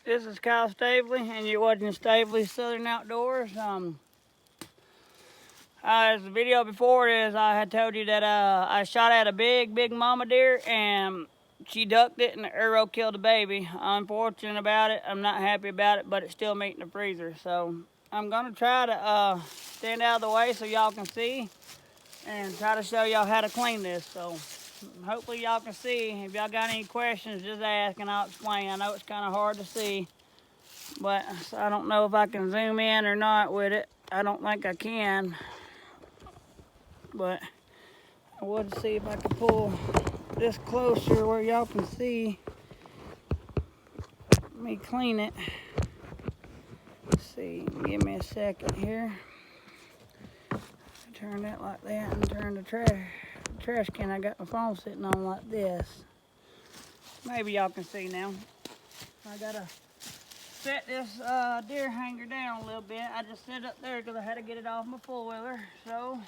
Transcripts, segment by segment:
This is Kyle Stavely, and you're watching Stavely's Southern Outdoors. As the video before is, I had told you that I shot at a big mama deer, and she ducked it, and the arrow killed the baby. Unfortunate about it. I'm not happy about it, but it's still meat in the freezer. So I'm gonna try to stand out of the way so y'all can see, and try to show y'all how to clean this. So hopefully y'all can see. If y'all got any questions, just ask and I'll explain. I know it's kind of hard to see, but I don't know if I can zoom in or not with it. I don't think I can, but I would see if I could pull this closer where y'all can see me clean it. Let's see, give me a second here. Turn that like that and turn the trash can I got my phone sitting on like this. Maybe y'all can see now. I gotta set this deer hanger down a little bit. I just set it up there because I had to get it off my four-wheeler. So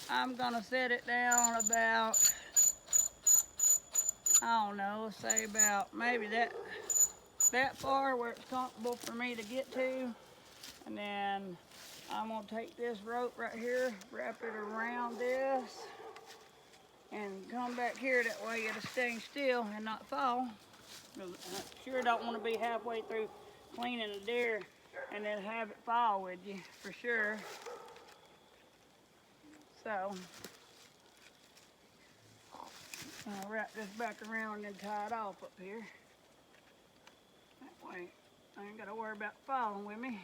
I'm gonna set it down about, I don't know, say about maybe that far where it's comfortable for me to get to. And then I'm gonna take this rope right here, wrap it around this, and come back here. That way it'll stay still and not fall. I sure don't want to be halfway through cleaning a deer and then have it fall with you, for sure. So I'll wrap this back around and then tie it off up here. That way I ain't got to worry about falling with me.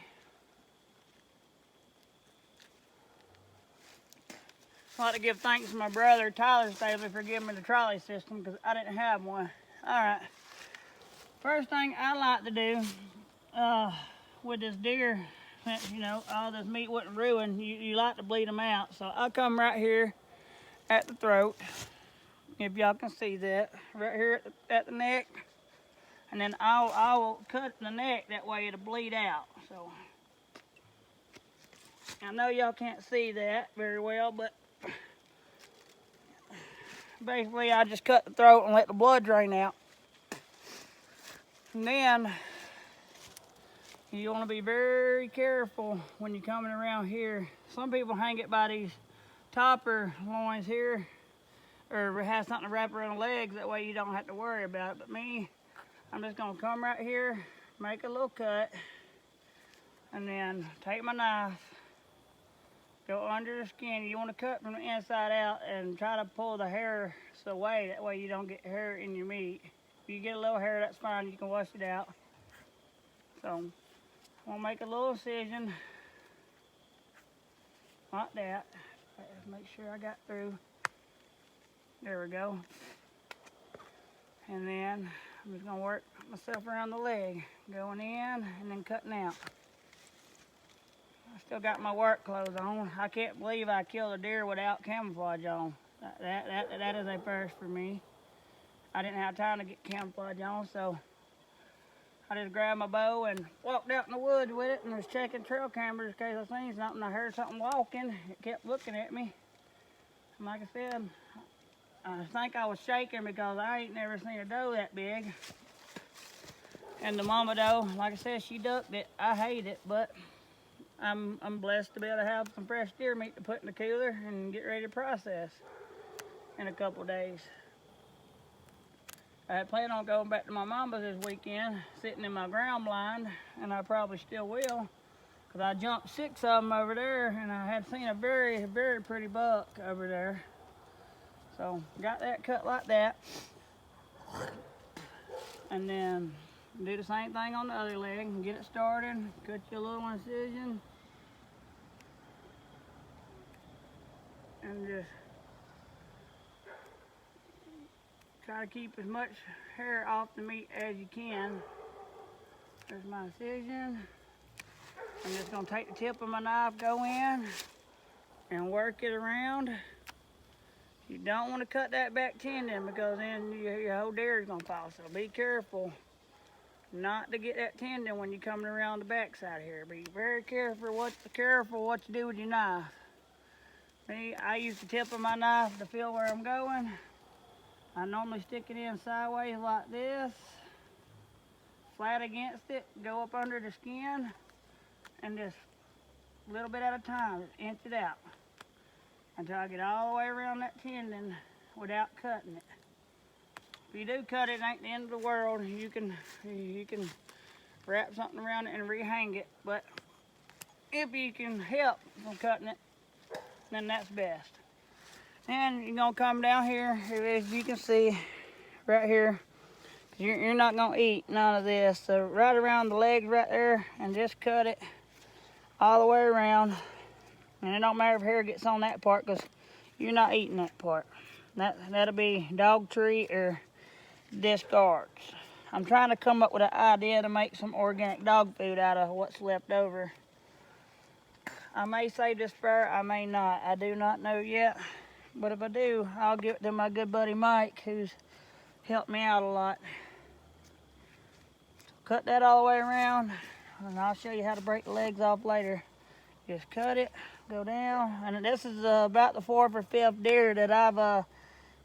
I'd like to give thanks to my brother Tyler Stavely for giving me the trolley system, because I didn't have one. Alright, first thing I like to do with this deer, since you know all this meat wouldn't ruin, you like to bleed them out. So I come right here at the throat, if y'all can see that, right here at the neck, and then I will cut the neck, that way it'll bleed out. So I know y'all can't see that very well, but basically I just cut the throat and let the blood drain out. And then you want to be very careful when you're coming around here. Some people hang it by these topper loins here, or have something to wrap around the legs, that way you don't have to worry about it. But me, I'm just gonna come right here, make a little cut, and then take my knife, go under the skin. You want to cut from the inside out and try to pull the hair away, that way you don't get hair in your meat. If you get a little hair, that's fine, you can wash it out. So I'm gonna make a little incision like that. Let's make sure I got through. There we go. And then I'm just gonna work myself around the leg, going in and then cutting out. I still got my work clothes on. I can't believe I killed a deer without camouflage on. That is a first for me. I didn't have time to get camouflage on, so I just grabbed my bow and walked out in the woods with it, and was checking trail cameras in case I seen something. I heard something walking. It kept looking at me. And like I said, I think I was shaking because I ain't never seen a doe that big. And the mama doe, like I said, she ducked it. I hate it, but I'm blessed to be able to have some fresh deer meat to put in the cooler and get ready to process in a couple of days. I had planned on going back to my mama's this weekend, sitting in my ground blind, and I probably still will, because I jumped 6 of them over there, and I had seen a very pretty buck over there. So got that cut like that, and then do the same thing on the other leg and get it started. Cut your little incision, and just try to keep as much hair off the meat as you can. There's my incision. I'm just gonna take the tip of my knife, go in, and work it around. You don't want to cut that back tendon, because then your whole deer is gonna fall. So be careful not to get that tendon when you're coming around the backside here. Be very careful what you do with your knife. Me, I use the tip of my knife to feel where I'm going. I normally stick it in sideways like this, flat against it, go up under the skin, and just a little bit at a time, just inch it out until I get all the way around that tendon without cutting it. If you do cut it, it ain't the end of the world. You can wrap something around it and rehang it, but if you can help from cutting it, then that's best. And you're gonna come down here, as you can see right here. You're not gonna eat none of this. So right around the legs right there, and just cut it all the way around. And it don't matter if hair gets on that part, because you're not eating that part. That'll be dog treat or discards. I'm trying to come up with an idea to make some organic dog food out of what's left over. I may save this fur, I may not. I do not know yet. But if I do, I'll give it to my good buddy Mike, who's helped me out a lot. So cut that all the way around, and I'll show you how to break the legs off later. Just cut it, go down, and this is about the 4th or 5th deer that I've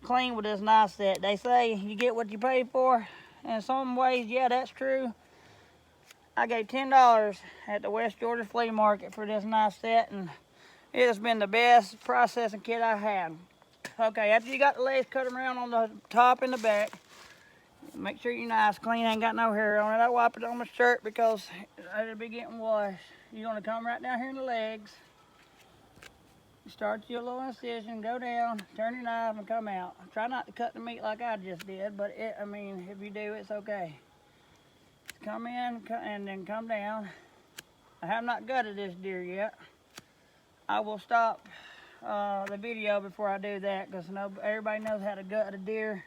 cleaned with this knife set. They say you get what you pay for. In some ways, yeah, that's true. I gave $10 at the West Georgia Flea Market for this knife set, and it has been the best processing kit I had. Okay, after you got the legs, cut them around on the top and the back. Make sure you're nice, clean, ain't got no hair on it. I wipe it on my shirt because it'll be getting washed. You're gonna come right down here in the legs. Start your little incision, go down, turn your knife, and come out. Try not to cut the meat like I just did, but I mean, if you do, it's okay. Come in and then come down. I have not gutted this deer yet. I will stop the video before I do that, because everybody knows how to gut a deer.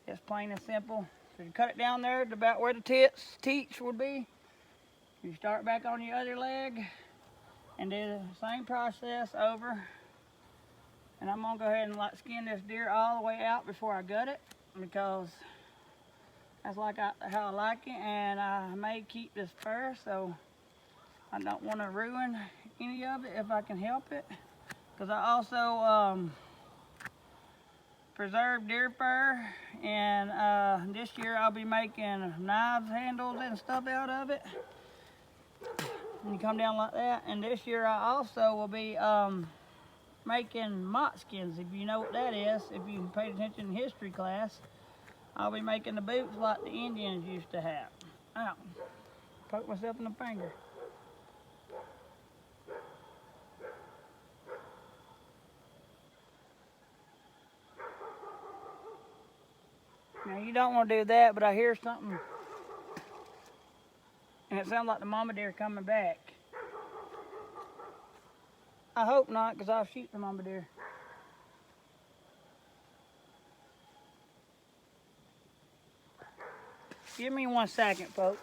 It's plain and simple. So you cut it down there to about where the teats would be. You start back on your other leg and do the same process over. And I'm gonna go ahead and skin this deer all the way out before I gut it, because that's how I like it, and I may keep this fur, so I don't want to ruin any of it if I can help it. Because I also preserve deer fur, and this year I'll be making knives handles and stuff out of it. And you come down like that. And this year I also will be making mott skins, if you know what that is, if you paid attention in history class. I'll be making the boots like the Indians used to have. Ow, poke myself in the finger. Now you don't want to do that, but I hear something, and it sounds like the mama deer coming back. I hope not, because I'll shoot the mama deer. Give me 1 second, folks.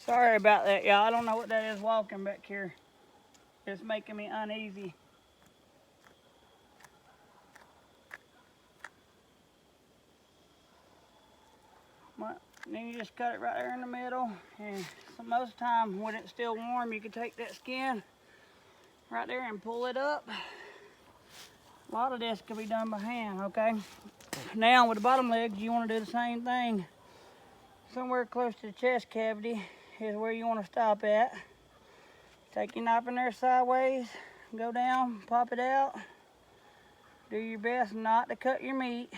Sorry about that, y'all. I don't know what that is walking back here. It's making me uneasy. Then you just cut it right there in the middle. And so most of the time, when it's still warm, you can take that skin right there and pull it up. A lot of this can be done by hand, okay? Now with the bottom legs, you want to do the same thing. Somewhere close to the chest cavity is where you want to stop at. Take your knife in there sideways, go down, pop it out. Do your best not to cut your meat.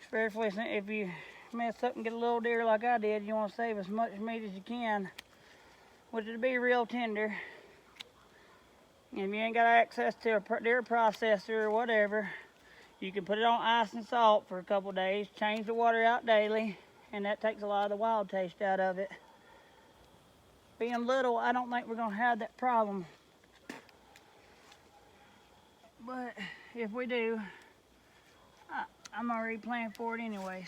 Especially if you mess up and get a little deer like I did, you want to save as much meat as you can, which would be real tender. If you ain't got access to a deer processor or whatever, you can put it on ice and salt for a couple days, change the water out daily, and that takes a lot of the wild taste out of it. Being little, I don't think we're gonna have that problem. But if we do, I'm already planning for it anyways.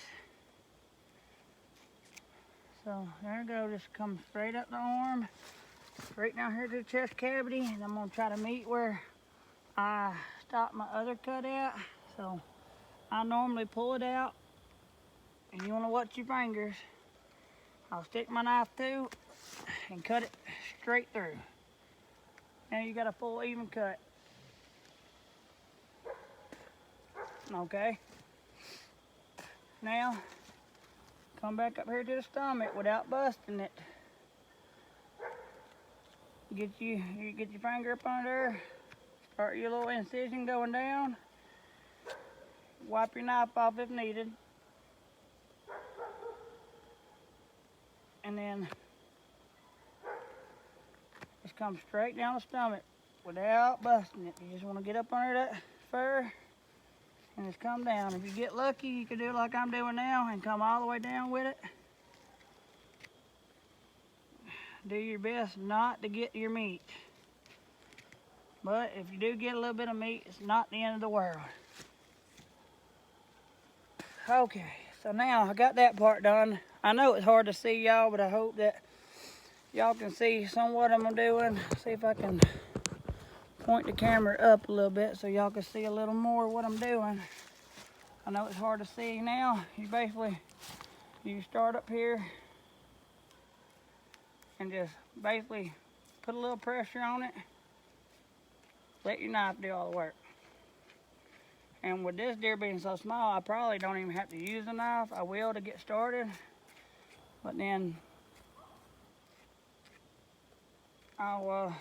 So there you go, just come straight up the arm, straight down here to the chest cavity, and I'm gonna try to meet where I stopped my other cut at. So I normally pull it out, and you wanna watch your fingers. I'll stick my knife through and cut it straight through. Now you got a full even cut. Okay. Now, come back up here to the stomach without busting it. You get your finger up on there. Start your little incision going down. Wipe your knife off if needed. And then just come straight down the stomach without busting it. You just want to get up under that fur and just come down. If you get lucky, you can do it like I'm doing now and come all the way down with it. Do your best not to get your meat. But if you do get a little bit of meat, it's not the end of the world. Okay, so now I got that part done. I know it's hard to see y'all, but I hope that y'all can see somewhat I'm doing. See if I can point the camera up a little bit so y'all can see a little more what I'm doing. I know it's hard to see now. You start up here and just basically put a little pressure on it. Let your knife do all the work. And with this deer being so small, I probably don't even have to use a knife. I will to get started, but then I'll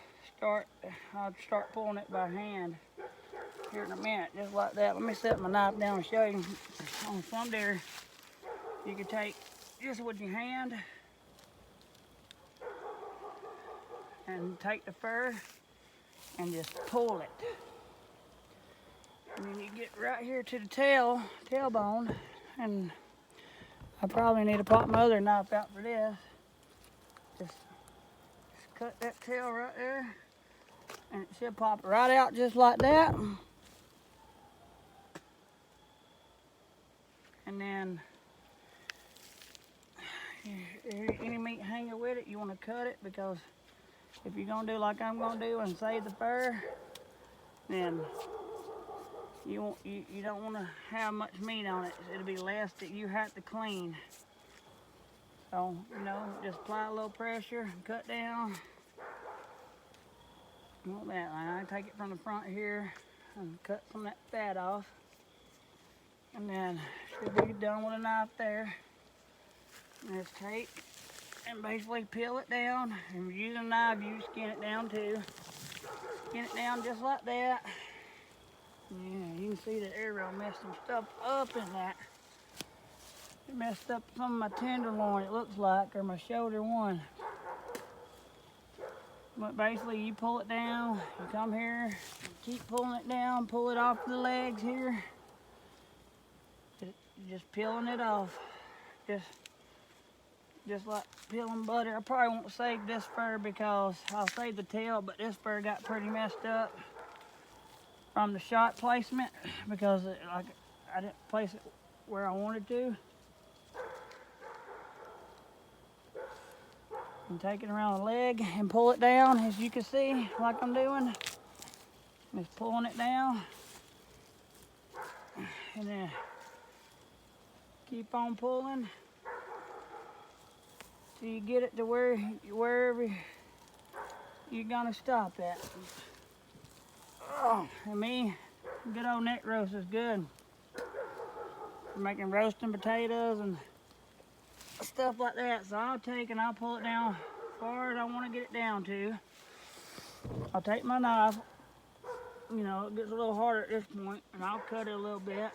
start pulling it by hand here in a minute, just like that. Let me set my knife down and show you. On some deer, you can take just with your hand and take the fur and just pull it. And then you get right here to the tailbone, and I probably need to pop my other knife out for this. Just cut that tail right there, and it should pop right out just like that. And then any meat hanging with it, you want to cut it, because if you're gonna do like I'm gonna do and save the fur, then you don't want to have much meat on it. It'll be less that you have to clean. So, just apply a little pressure and cut down. Not that line. I take it from the front here and cut some of that fat off. And then should be done with a knife there. And just take and basically peel it down. And if you're using a knife, you skin it down too. Skin it down just like that. Yeah, you can see the arrow messed some stuff up in that. It messed up some of my tenderloin, it looks like, or my shoulder one. But basically, you pull it down, you come here, keep pulling it down, pull it off the legs here. Just peeling it off. Just like peeling butter. I probably won't save this fur because I'll save the tail, but this fur got pretty messed up from the shot placement because I didn't place it where I wanted to. And take it around the leg and pull it down, as you can see, like I'm doing. Just pulling it down. And then keep on pulling till you get it to wherever you're gonna stop at. Oh, and me, good old neck roast is good. For making roasting potatoes and stuff like that. So I'll take and I'll pull it down as far as I want to get it down to. I'll take my knife, it gets a little harder at this point, and I'll cut it a little bit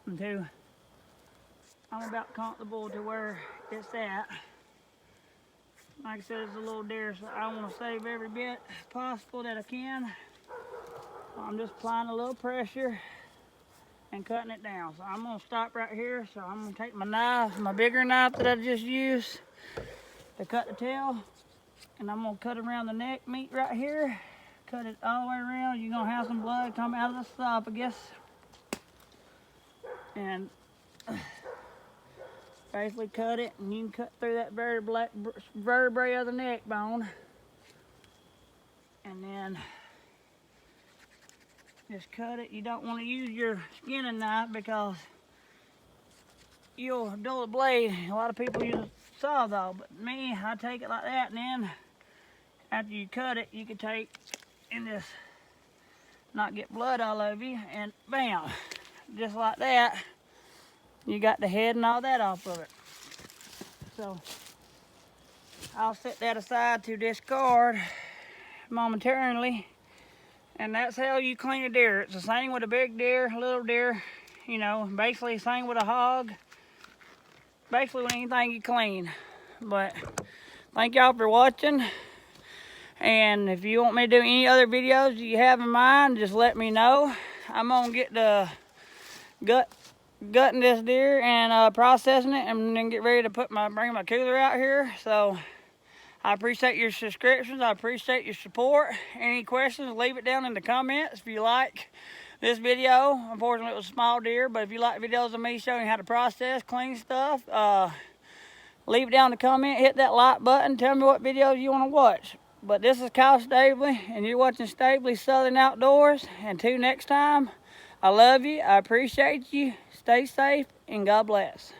until I'm about comfortable to where it's at. Like I said, it's a little deer, so I want to save every bit possible that I can. So I'm just applying a little pressure and cutting it down. So I'm gonna stop right here. So I'm gonna take my knife, my bigger knife that I just used to cut the tail, and I'm gonna cut around the neck meat right here. Cut it all the way around. You're gonna have some blood come out of the esophagus. And Basically cut it, and you can cut through that vertebrae of the neck bone. And then just cut it. You don't want to use your skinning knife because you'll dull the blade. A lot of people use a sawzall, but me, I take it like that, and then after you cut it, you can take and just not get blood all over you, and bam, just like that, you got the head and all that off of it. So I'll set that aside to discard momentarily, and that's how you clean a deer. It's the same with a big deer, little deer, you know, basically same with a hog, basically with anything you clean. But thank y'all for watching, and if you want me to do any other videos you have in mind, just let me know. I'm gonna get the gutting this deer and processing it, and then get ready to bring my cooler out here. So I appreciate your subscriptions. I appreciate your support. Any questions, leave it down in the comments. If you like this video, unfortunately it was a small deer, but if you like videos of me showing how to process, clean stuff, leave it down in the comment, hit that like button, tell me what videos you want to watch. But this is Kyle Stabley, and you're watching Stabley Southern Outdoors. Until next time, I love you, I appreciate you, stay safe, and God bless.